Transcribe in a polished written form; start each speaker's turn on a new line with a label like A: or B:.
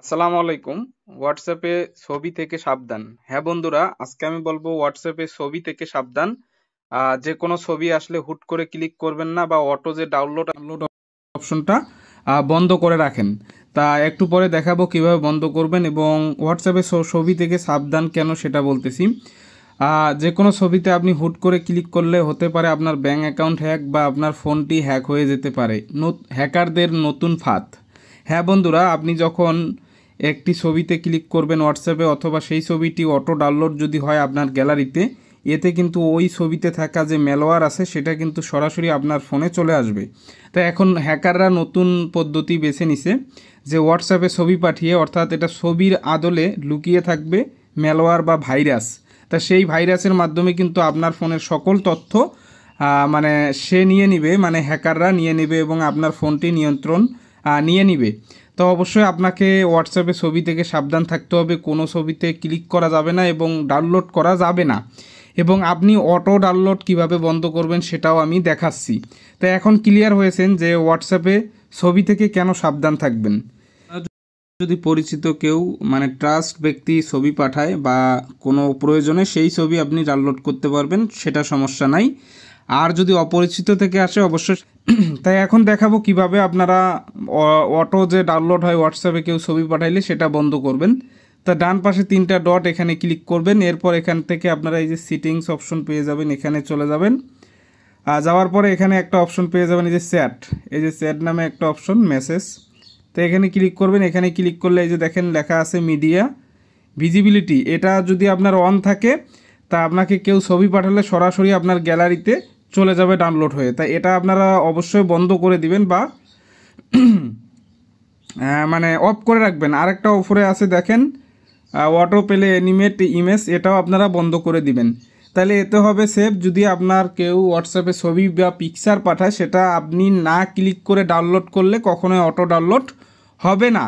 A: আসসালামু আলাইকুম। হোয়াটসঅ্যাপে ছবি থেকে সাবধান। হ্যাঁ বন্ধুরা, আজকে আমি বলবো হোয়াটসঅ্যাপে ছবি থেকে সাবধান। যে কোনো ছবি আসলে হুট করে ক্লিক করবেন না, বা অটো যে ডাউনলোড অপশনটা বন্ধ করে রাখেন। তা একটু পরে দেখাবো কিভাবে বন্ধ করবেন, এবং হোয়াটসঅ্যাপে ছবি থেকে সাবধান কেন সেটা বলতেছি। যে কোনো ছবিতে আপনি হুট করে ক্লিক করলে হতে পারে আপনার ব্যাঙ্ক অ্যাকাউন্ট হ্যাক, বা আপনার ফোনটি হ্যাক হয়ে যেতে পারে। হ্যাকারদের নতুন ফাঁদ। হ্যাঁ বন্ধুরা, আপনি যখন একটি ছবিতে ক্লিক করবেন হোয়াটসঅ্যাপে, অথবা সেই ছবিটি অটো ডাউনলোড যদি হয় আপনার গ্যালারিতে, এতে কিন্তু ওই ছবিতে থাকা যে ম্যালওয়্যার আছে সেটা কিন্তু সরাসরি আপনার ফোনে চলে আসবে। তো এখন হ্যাকাররা নতুন পদ্ধতি বেছে নিছে, যে হোয়াটসঅ্যাপে ছবি পাঠিয়ে, অর্থাৎ এটা ছবির আদলে লুকিয়ে থাকবে ম্যালওয়্যার বা ভাইরাস। তা সেই ভাইরাসের মাধ্যমে কিন্তু আপনার ফোনের সকল তথ্য মানে সে নিয়ে নিবে, মানে হ্যাকাররা নিয়ে নেবে, এবং আপনার ফোনটি নিয়ন্ত্রণ নিয়ে নিবে। তো অবশ্যই আপনাকে হোয়াটসঅ্যাপে ছবি থেকে সাবধান থাকতে হবে। কোনো ছবিতে ক্লিক করা যাবে না এবং ডাউনলোড করা যাবে না। এবং আপনি অটো ডাউনলোড কিভাবে বন্ধ করবেন সেটাও আমি দেখাচ্ছি। তো এখন ক্লিয়ার হয়েছেন যে হোয়াটসঅ্যাপে ছবি থেকে কেন সাবধান থাকবেন। যদি পরিচিত কেউ, মানে ট্রাস্ট ব্যক্তি ছবি পাঠায় বা কোনো প্রয়োজনে, সেই ছবি আপনি ডাউনলোড করতে পারবেন, সেটা সমস্যা নাই। আর যদি অপরিচিত থেকে আসে অবশ্যই। তাই এখন দেখাবো কিভাবে আপনারা অটো যে ডাউনলোড হয় হোয়াটসঅ্যাপে কেউ ছবি পাঠাইলে সেটা বন্ধ করবেন। তা ডান পাশে তিনটা ডট, এখানে ক্লিক করবেন। এরপর এখান থেকে আপনারা এই যে সিটিংস অপশন পেয়ে যাবেন, এখানে চলে যাবেন। যাওয়ার পরে এখানে একটা অপশন পেয়ে যাবেন, এই যে চ্যাট, এই যে চ্যাট নামে একটা অপশন, মেসেজ। তো এখানে ক্লিক করবেন। এখানে ক্লিক করলে এই যে দেখেন লেখা আছে মিডিয়া ভিজিবিলিটি। এটা যদি আপনার অন থাকে, তা আপনাকে কেউ ছবি পাঠালে সরাসরি আপনার গ্যালারিতে চলে যাবে ডাউনলোড হয়ে। তাই এটা আপনারা অবশ্যই বন্ধ করে দিবেন, বা মানে অফ করে রাখবেন। আরেকটা উপরে আছে দেখেন, অটো প্লে অ্যানিমেট ইমেজ, এটাও আপনারা বন্ধ করে দিবেন। তাহলে এতে হবে সেভ। যদি আপনার কেউ হোয়াটসঅ্যাপে ছবি বা পিকচার পাঠায়, সেটা আপনি না ক্লিক করে ডাউনলোড করলে কখনোই অটো ডাউনলোড হবে না।